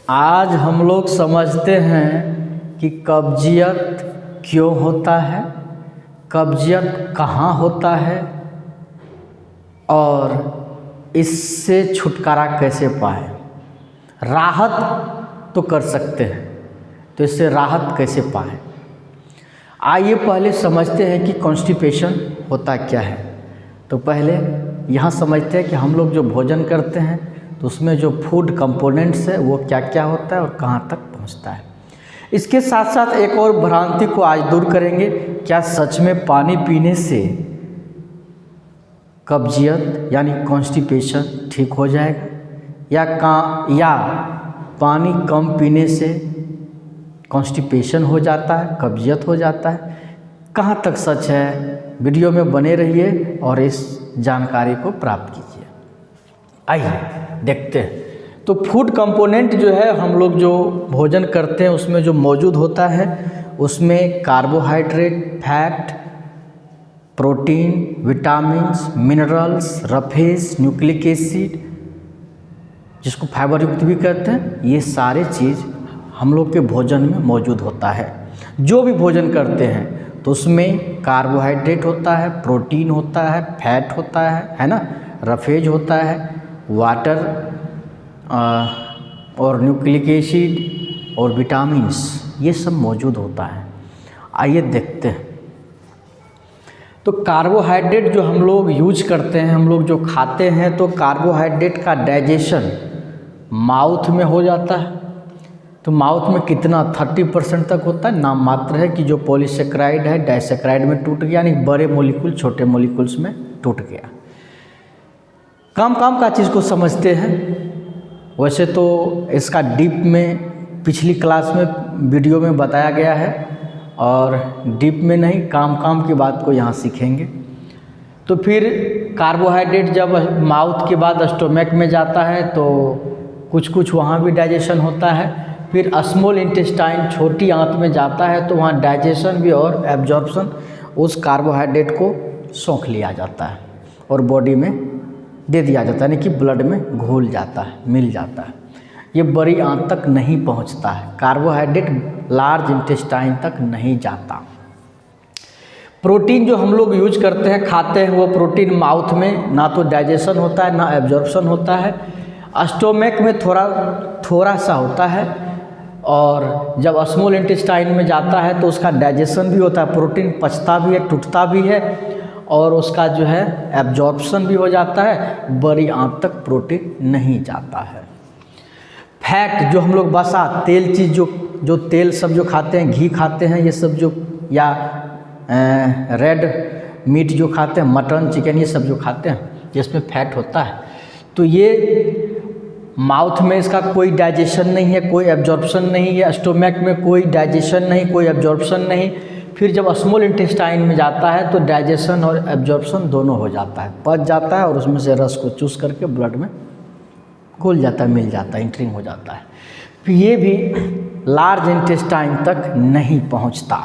आज हम लोग समझते हैं कि कब्जियत क्यों होता है, कब्जियत कहाँ होता है और इससे छुटकारा कैसे पाएं। राहत तो कर सकते हैं, तो इससे राहत कैसे पाएं। आइए पहले समझते हैं कि कॉन्स्टिपेशन होता क्या है। तो पहले यहाँ समझते हैं कि हम लोग जो भोजन करते हैं तो उसमें जो फूड कंपोनेंट्स है वो क्या क्या होता है और कहाँ तक पहुँचता है। इसके साथ साथ एक और भ्रांति को आज दूर करेंगे, क्या सच में पानी पीने से कब्जियत यानी कॉन्स्टिपेशन ठीक हो जाएगा या पानी कम पीने से कॉन्स्टिपेशन हो जाता है, कब्जियत हो जाता है। कहाँ तक सच है, वीडियो में बने रहिए और इस जानकारी को प्राप्त कीजिए। आइए देखते हैं। तो फूड कंपोनेंट जो है, हम लोग जो भोजन करते हैं उसमें जो मौजूद होता है उसमें carbohydrate, fat, protein, vitamins, minerals, roughage, nucleic acid जिसको फाइबर युक्त भी कहते हैं, ये सारे चीज़ हम लोग के भोजन में मौजूद होता है। जो भी भोजन करते हैं तो उसमें कार्बोहाइड्रेट होता है, प्रोटीन होता है, फैट होता है ना, रफेज होता है, वाटर और न्यूक्लिक एसिड और विटामिन्स, ये सब मौजूद होता है। आइए देखते हैं। तो कार्बोहाइड्रेट जो हम लोग यूज करते हैं, हम लोग जो खाते हैं, तो कार्बोहाइड्रेट का डाइजेशन माउथ में हो जाता है। तो माउथ में कितना 30% तक होता है, नाम मात्र है कि जो पॉलीसेक्राइड है डाइसेक्राइड में टूट गया, यानी बड़े मोलिकुल छोटे मोलिकुल्स में टूट गया। काम का चीज़ को समझते हैं। वैसे तो इसका डीप में पिछली क्लास में वीडियो में बताया गया है और डीप में नहीं, काम की बात को यहाँ सीखेंगे। तो फिर कार्बोहाइड्रेट जब माउथ के बाद स्टोमक में जाता है तो कुछ वहाँ भी डाइजेशन होता है। फिर स्मॉल इंटेस्टाइन छोटी आंत में जाता है तो वहाँ डाइजेशन भी और एब्जॉर्प्शन उस कार्बोहाइड्रेट को सोख लिया जाता है और बॉडी में दे दिया जाता है, यानी कि ब्लड में घुल जाता है, मिल जाता है। ये बड़ी आंत तक नहीं पहुंचता है, कार्बोहाइड्रेट लार्ज इंटेस्टाइन तक नहीं जाता। प्रोटीन जो हम लोग यूज करते हैं, खाते हैं, वो प्रोटीन माउथ में ना तो डाइजेशन होता है ना एब्जॉर्प्शन होता है। स्टोमक में थोड़ा सा होता है और जब स्मॉल इंटेस्टाइन में जाता है तो उसका डाइजेशन भी होता है, प्रोटीन पचता भी है, टूटता भी है और उसका जो है एब्जॉर्प्शन भी हो जाता है। बड़ी आंत तक प्रोटीन नहीं जाता है। फैट जो हम लोग वसा तेल चीज़ जो तेल सब जो खाते हैं, घी खाते हैं, ये सब जो या रेड मीट जो खाते हैं, मटन चिकन ये सब जो खाते हैं जिसमें फैट होता है, तो ये माउथ में इसका कोई डाइजेशन नहीं है, कोई एब्जॉर्प्शन नहीं है। स्टोमक में कोई डाइजेशन नहीं, कोई एब्जॉर्प्शन नहीं। फिर जब स्मॉल इंटेस्टाइन में जाता है तो डाइजेशन और एब्जॉर्प्शन दोनों हो जाता है, पच जाता है और उसमें से रस को चूस करके ब्लड में घुल जाता है, मिल जाता है, इंटरिंग हो जाता है। फिर ये भी लार्ज इंटेस्टाइन तक नहीं पहुंचता।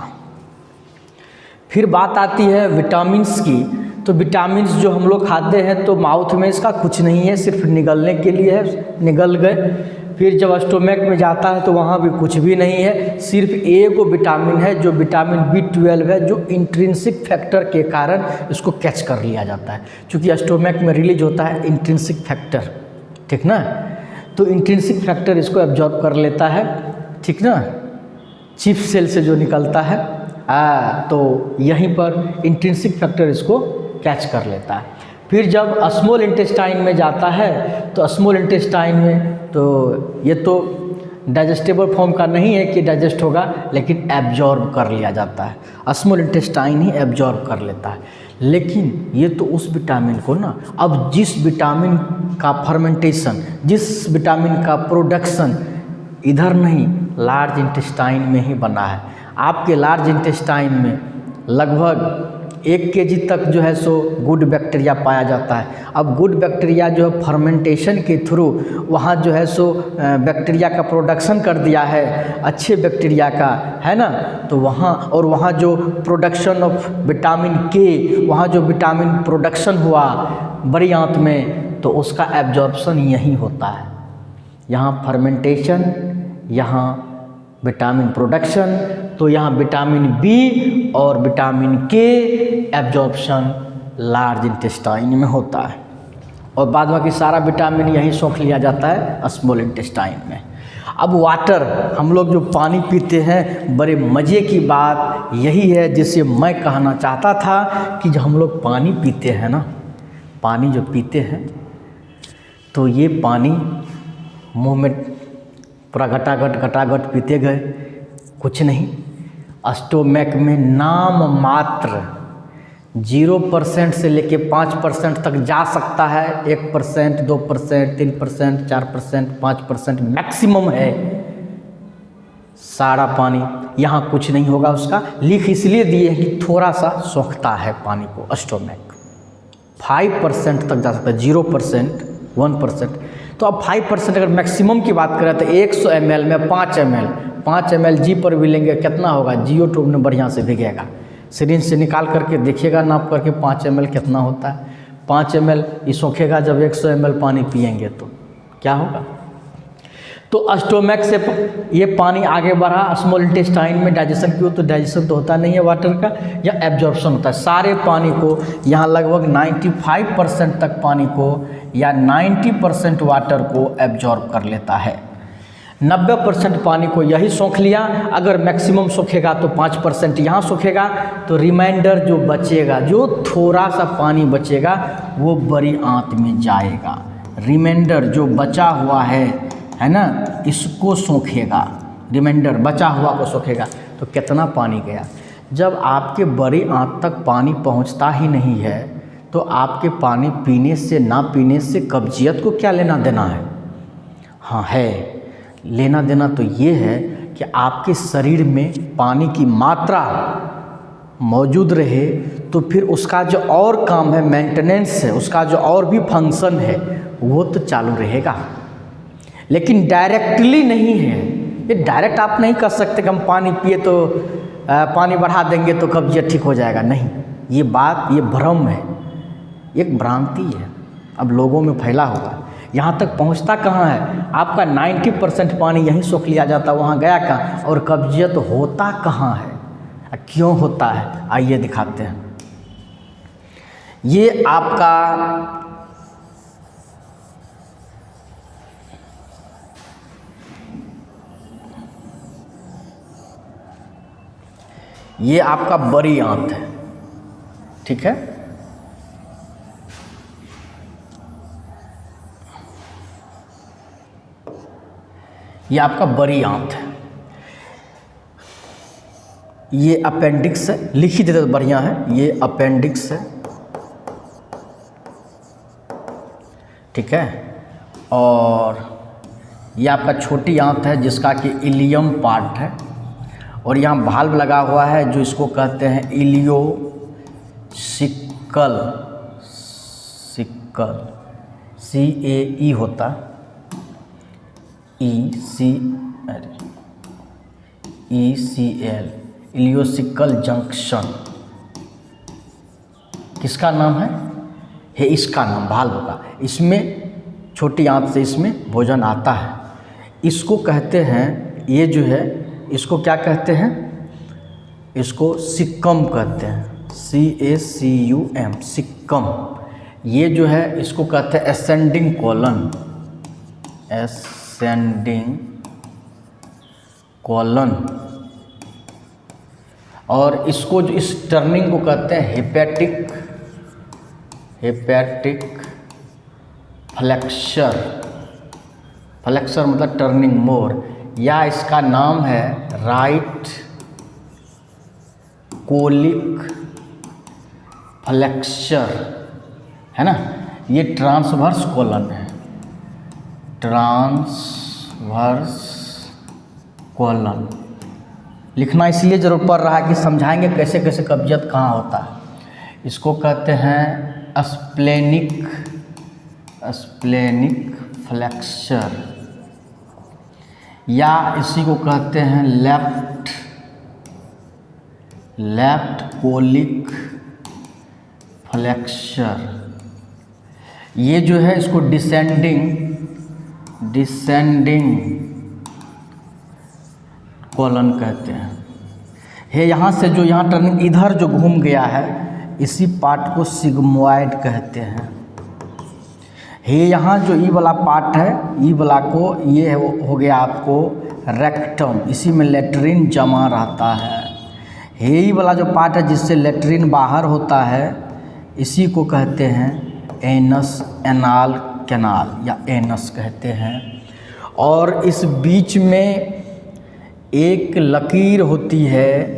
फिर बात आती है विटामिन्स की। तो विटामिन्स जो हम लोग खाते हैं तो माउथ में इसका कुछ नहीं है, सिर्फ निगलने के लिए है, निगल गए। फिर जब स्टोमक में जाता है तो वहाँ भी कुछ भी नहीं है, सिर्फ एक विटामिन है जो विटामिन B12 है, जो इंट्रिंसिक फैक्टर के कारण इसको कैच कर लिया जाता है। क्योंकि स्टोमक में रिलीज होता है इंट्रिंसिक फैक्टर, ठीक ना, तो इंट्रिंसिक फैक्टर इसको एब्जॉर्ब कर लेता है, ठीक ना, चीफ सेल से जो निकलता है तो यहीं पर इंट्रिंसिक फैक्टर इसको कैच कर लेता है। फिर जब स्मॉल इंटेस्टाइन में जाता है तो स्मॉल इंटेस्टाइन में तो ये तो डाइजेस्टेबल फॉर्म का नहीं है कि डाइजेस्ट होगा, लेकिन एब्जॉर्ब कर लिया जाता है। स्मॉल इंटेस्टाइन ही एब्जॉर्ब कर लेता है। लेकिन ये तो उस विटामिन को ना, अब जिस विटामिन का फर्मेंटेशन, जिस विटामिन का प्रोडक्शन इधर नहीं, लार्ज इंटेस्टाइन में ही बना है। आपके लार्ज इंटेस्टाइन में लगभग 1 kg तक जो है सो गुड बैक्टीरिया पाया जाता है। अब गुड बैक्टीरिया जो है फर्मेंटेशन के थ्रू वहाँ जो है सो बैक्टीरिया का प्रोडक्शन कर दिया है, अच्छे बैक्टीरिया का, है ना, तो वहाँ जो प्रोडक्शन ऑफ विटामिन के, वहाँ जो विटामिन प्रोडक्शन हुआ बड़ी आंत में, तो उसका एब्जॉर्प्शन यहीं होता है। यहाँ फर्मेंटेशन यहाँ विटामिन प्रोडक्शन, तो यहाँ विटामिन बी और विटामिन के एब्जॉर्प्शन लार्ज इंटेस्टाइन में होता है और बाद बाकी सारा विटामिन यहीं सोख लिया जाता है स्मॉल इंटेस्टाइन में। अब वाटर, हम लोग जो पानी पीते हैं, बड़े मज़े की बात यही है जिसे मैं कहना चाहता था कि जब हम लोग पानी पीते हैं ना, पानी जो पीते हैं तो ये पानी मुंह में पूरा घटाघट पीते गए, कुछ नहीं, स्टोमैक में नाम मात्र 0% से लेके 5% तक जा सकता है। 1%, 2%, 3%, 4%, 5% मैक्सिमम है सारा पानी। यहाँ कुछ नहीं होगा उसका। लिख इसलिए दिए हैं कि थोड़ा सा सोखता है पानी को स्टोमैक। 5% तक जा सकता है, 0%, 1%। तो अब 5% अगर मैक्सिमम की बात करें तो 100 ml में 5 ml जी पर भी लेंगे, कितना होगा? जियो ट्यूब में बढ़िया से भीगेगा। सिरिंज से निकाल करके देखिएगा, नाप करके 5 ml कितना होता है। 5 ml ये सोखेगा जब 100 ml पानी पिएंगे तो क्या होगा? तो स्टोमैक से ये पानी आगे बढ़ा स्मॉल इंटेस्टाइन में डाइजेशन की हो, तो डाइजेशन तो होता नहीं है वाटर का, या एब्जॉर्प्शन होता है। सारे पानी को यहाँ लगभग 95% तक पानी को या 90% वाटर को एब्जॉर्ब कर लेता है। 90% पानी को यही सोख लिया। अगर मैक्सिमम सोखेगा तो 5% यहाँ सोखेगा, तो रिमाइंडर जो बचेगा, जो थोड़ा सा पानी बचेगा वो बड़ी आंत में जाएगा। रिमाइंडर जो बचा हुआ है ना, इसको सोखेगा, रिमाइंडर बचा हुआ को सोखेगा। तो कितना पानी गया? जब आपके बड़ी आंत तक पानी पहुंचता ही नहीं है तो आपके पानी पीने से ना पीने से कब्जियत को क्या लेना देना है? हाँ है, लेना देना तो ये है कि आपके शरीर में पानी की मात्रा मौजूद रहे तो फिर उसका जो और काम है, मेंटेनेंस है, उसका जो और भी फंक्शन है वो तो चालू रहेगा। लेकिन डायरेक्टली नहीं है। ये डायरेक्ट आप नहीं कर सकते कि हम पानी पिए तो पानी बढ़ा देंगे तो कब्जियत ठीक हो जाएगा। नहीं, ये बात, ये भ्रम है, एक भ्रांति है, अब लोगों में फैला हुआ। यहाँ तक पहुँचता कहाँ है? आपका 90% पानी यहीं सोख लिया जाता, वहाँ गया कहाँ? और कब्जियत होता कहाँ है, क्यों होता है? आइए दिखाते हैं। ये आपका बड़ी आंत है, ठीक है। ये आपका बड़ी आंत है, ये अपेंडिक्स है, लिख ही देते तो बढ़िया है। ये अपेंडिक्स है, ठीक है। और ये आपका छोटी आंत है जिसका कि इलियम पार्ट है, और यहाँ भाल्व लगा हुआ है जो इसको कहते हैं इलियोसिकल, CAE होता, ECL, इलियोसिकल जंक्शन। किसका नाम है? इसका नाम भाल्व का। इसमें छोटी आंत से इसमें भोजन आता है। इसको कहते हैं, ये जो है इसको क्या कहते हैं? इसको सिक्कम कहते हैं, CACUM, सिक्कम। ये जो है इसको कहते हैं एसेंडिंग कॉलन, और इसको जो इस टर्निंग को कहते हैं हेपेटिक फ्लेक्सर मतलब टर्निंग मोर, या इसका नाम है राइट कोलिक फ्लेक्सर, है ना। ये ट्रांसवर्स कॉलन है, ट्रांसवर्स कॉलन। लिखना इसलिए जरूर पड़ रहा है कि समझाएंगे कैसे कैसे कब्जियत कहाँ होता है। इसको कहते हैं स्प्लेनिक फ्लेक्सर, या इसी को कहते हैं लेफ्ट कोलिक फ्लेक्सर। ये जो है इसको डिसेंडिंग कोलन कहते हैं। है यहाँ से जो यहाँ टर्निंग इधर जो घूम गया है इसी पार्ट को सिग्मोइड कहते हैं। है यहाँ जो ई वाला पार्ट है, ई वाला को ये हो गया आपको रेक्टम, इसी में लेट्रिन जमा रहता है। ये वाला जो पार्ट है जिससे लेट्रिन बाहर होता है इसी को कहते हैं एनस, एनाल कैनाल या एनस कहते हैं। और इस बीच में एक लकीर होती है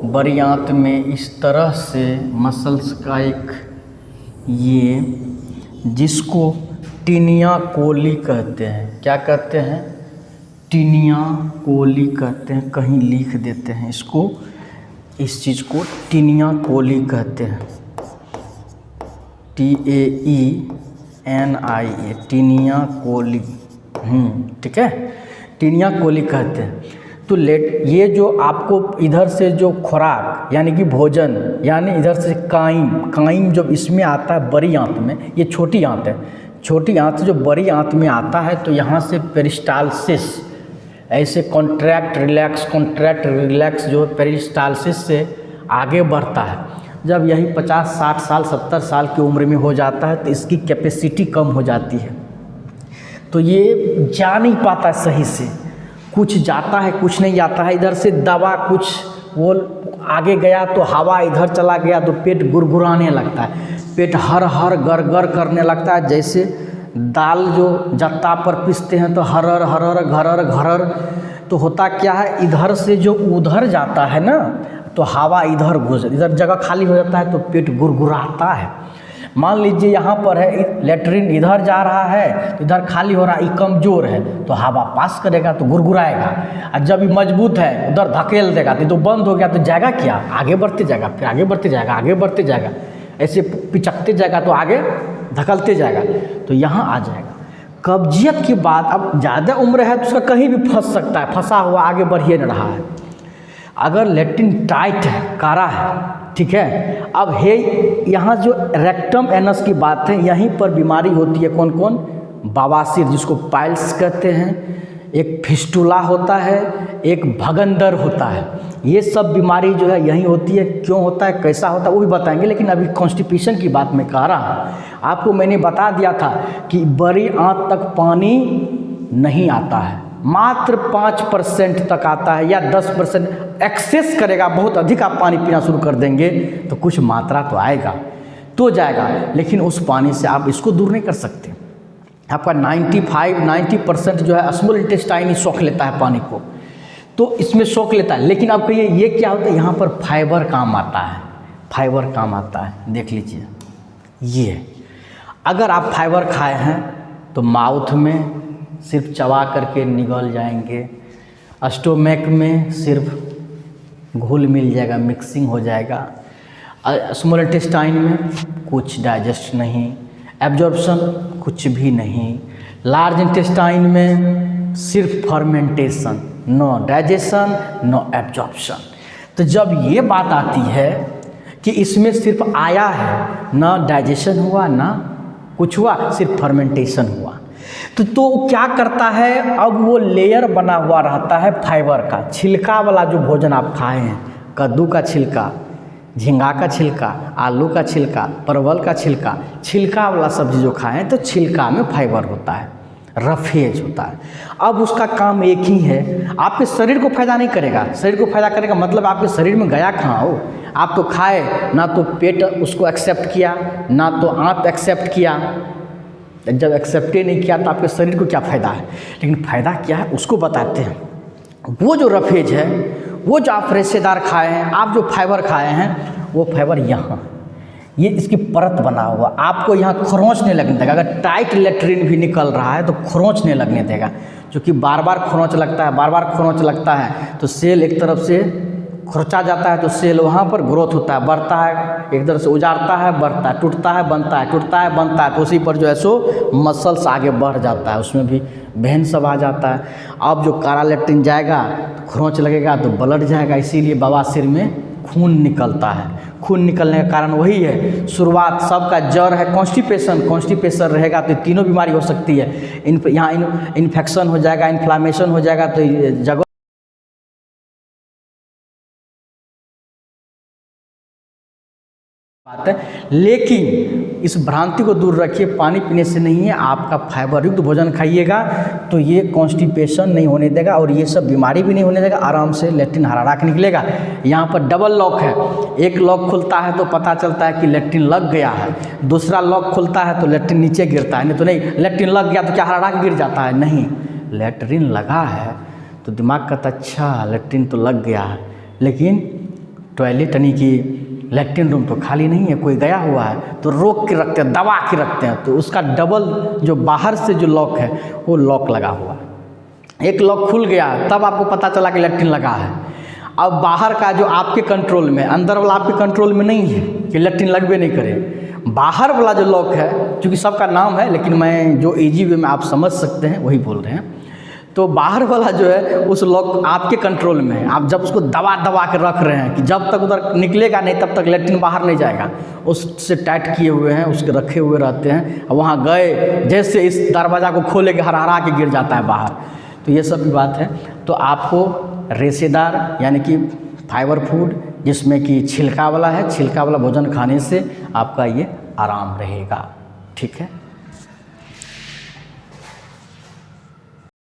बड़ी आंत में इस तरह से मसल्स का एक, ये जिसको टीनिया कोली कहते हैं। क्या कहते हैं? टीनिया कोली कहते हैं। कहीं लिख देते हैं इसको, इस चीज़ को टीनिया कोली कहते हैं। TAENIA, taenia coli. ठीक है, टीनिया कोली कहते हैं। तो ये जो आपको इधर से जो खुराक यानी कि भोजन, यानी इधर से काइम जब इसमें आता है बड़ी आंत में, ये छोटी आंत है, छोटी आंत से जो बड़ी आंत में आता है तो यहाँ से पेरिस्टालसिस ऐसे कॉन्ट्रैक्ट रिलैक्स जो पेरिस्टालसिस से आगे बढ़ता है। जब यही 50, 60 साल, 70 साल की उम्र में हो जाता है तो इसकी कैपेसिटी कम हो जाती है, तो ये जा नहीं पाता सही से, कुछ जाता है कुछ नहीं जाता है। इधर से दवा कुछ वो आगे गया तो हवा इधर चला गया तो पेट गुरगुराने लगता है, पेट हर हर गर गर करने लगता है। जैसे दाल जो जत्ता पर पीसते हैं तो हरर हरर घरर घरर, तो होता क्या है इधर से जो उधर जाता है ना तो हवा इधर इधर जगह खाली हो जाता है तो पेट गुरगुराता है। मान लीजिए यहाँ पर है लेटरिन, इधर जा रहा है इधर खाली हो रहा है, ये कमज़ोर है तो हवा पास करेगा तो गुरगुराएगा, और जब ये मजबूत है उधर धकेल देगा तो बंद हो गया तो जाएगा क्या, आगे बढ़ते जाएगा, फिर आगे बढ़ते जाएगा, आगे बढ़ते जाएगा, ऐसे पिचकते जाएगा तो आगे धकलते जाएगा तो यहाँ आ जाएगा। कब्जियत के बाद अब ज़्यादा उम्र है तो उसका कहीं भी फंस सकता है, फंसा हुआ आगे बढ़ ही नहीं रहा है। अगर लेट्रिन टाइट है, कारा है, ठीक है। अब है यहाँ जो रेक्टम एनस की बात है, यहीं पर बीमारी होती है। कौन कौन? बवासीर जिसको पाइल्स कहते हैं, एक फिस्टुला होता है, एक भगंदर होता है। ये सब बीमारी जो है यहीं होती है। क्यों होता है, कैसा होता है वो भी बताएंगे, लेकिन अभी कॉन्स्टिपेशन की बात मैं कह रहा हूँ। आपको मैंने बता दिया था कि बड़ी आंत तक पानी नहीं आता है, मात्र 5% तक आता है या 10%। एक्सेस करेगा, बहुत अधिक आप पानी पीना शुरू कर देंगे तो कुछ मात्रा तो आएगा तो जाएगा, लेकिन उस पानी से आप इसको दूर नहीं कर सकते। आपका 90% जो है स्मॉल इंटेस्टाइन ही सोख लेता है पानी को, तो इसमें सोख लेता है। लेकिन आप कहिए ये क्या होता है, यहाँ पर फाइबर काम आता है, फाइबर काम आता है। देख लीजिए, ये अगर आप फाइबर खाए हैं तो माउथ में सिर्फ चबा करके निगल जाएंगे, स्टोमैक में सिर्फ घुल मिल जाएगा, मिक्सिंग हो जाएगा। स्मॉल इंटेस्टाइन में कुछ डाइजेस्ट नहीं, एब्जॉर्प्शन कुछ भी नहीं। लार्ज इंटेस्टाइन में सिर्फ fermentation, no digestion no absorption. तो जब ये बात आती है कि इसमें सिर्फ आया है, ना डाइजेशन हुआ ना कुछ हुआ, सिर्फ फर्मेंटेशन हुआ, तो क्या करता है, अब वो लेयर बना हुआ रहता है फाइबर का। छिलका वाला जो भोजन आप खाए हैं, कद्दू का छिलका, झींगा का छिलका, आलू का छिलका, परवल का छिलका, छिलका वाला सब्जी जो खाएं तो छिलका में फाइबर होता है, रफेज होता है। अब उसका काम एक ही है, आपके शरीर को फायदा नहीं करेगा। शरीर को फायदा करेगा मतलब आपके शरीर में गया कहाँ हो, आप तो खाए, ना तो पेट उसको एक्सेप्ट किया, ना तो आंत एक्सेप्ट किया। जब एक्सेप्ट ही नहीं किया तो आपके शरीर को क्या फ़ायदा है। लेकिन फ़ायदा क्या है उसको बताते हैं। वो जो रफेज है, वो जो आप रेशेदार खाए हैं, आप जो फाइबर खाए हैं, वो फाइबर यहाँ, ये इसकी परत बना हुआ, आपको यहाँ खरोंच नहीं लगने देगा। अगर टाइट लेट्रिन भी निकल रहा है तो खरोंच नहीं लगने देगा, क्योंकि बार बार खरोंच लगता है, बार बार खरोंच लगता है तो सेल एक तरफ से खर्चा जाता है, तो सेल वहाँ पर ग्रोथ होता है, बढ़ता है, एक तरह से उजाड़ता है, बढ़ता है, टूटता है, बनता है, टूटता है, बनता है, तो उसी पर जो है सो मसल्स आगे बढ़ जाता है, उसमें भी वेन सब आ जाता है। अब जो काला लेट्रिन जाएगा तो खरोंच लगेगा तो ब्लड जाएगा, इसीलिए बवासीर में खून निकलता है। खून निकलने का कारण वही है, शुरुआत सबका जड़ है कॉन्स्टिपेशन रहेगा तो तीनों बीमारी हो सकती है। यहाँ इन्फेक्शन हो जाएगा, इन्फ्लामेशन हो जाएगा तो जगह बात है। लेकिन इस भ्रांति को दूर रखिए, पानी पीने से नहीं है, आपका फाइबर युक्त भोजन खाइएगा तो ये कॉन्स्टिपेशन नहीं होने देगा और ये सब बीमारी भी नहीं होने देगा, आराम से लैट्रिन हराड़ा के निकलेगा। यहाँ पर डबल लॉक है, एक लॉक खुलता है तो पता चलता है कि लैट्रिन लग गया है, दूसरा लॉक खुलता है तो लैट्रिन नीचे गिरता है। नहीं तो नहीं, लैट्रिन लग गया तो क्या हराड़ा के गिर जाता है? नहीं, लैट्रिन लगा है तो दिमाग कहता अच्छा लैट्रिन तो लग गया है, लेकिन टॉयलेट यानी कि लैट्रिन रूम तो खाली नहीं है, कोई गया हुआ है तो रोक के रखते हैं, दबा के रखते हैं, तो उसका डबल जो बाहर से जो लॉक है वो लॉक लगा हुआ है। एक लॉक खुल गया तब आपको पता चला कि लैट्रिन लगा है। अब बाहर का जो आपके कंट्रोल में, अंदर वाला आपके कंट्रोल में नहीं है कि लैट्रिन लगबे नहीं करे। बाहर वाला जो लॉक है, क्योंकि सबका नाम है लेकिन मैं जो इजी वे में आप समझ सकते हैं वही बोल रहे हैं, तो बाहर वाला जो है उस लॉक आपके कंट्रोल में है। आप जब उसको दबा दबा के रख रहे हैं कि जब तक उधर निकलेगा नहीं तब तक लैट्रिन बाहर नहीं जाएगा, उससे टाइट किए हुए हैं, उसके रखे हुए रहते हैं। अब वहाँ गए जैसे इस दरवाज़ा को खोले के हरा के गिर जाता है बाहर, तो ये सब भी बात है। तो आपको रेशेदार यानी कि फाइबर फूड जिसमें कि छिलका वाला है, छिलका वाला भोजन खाने से आपका ये आराम रहेगा। ठीक है।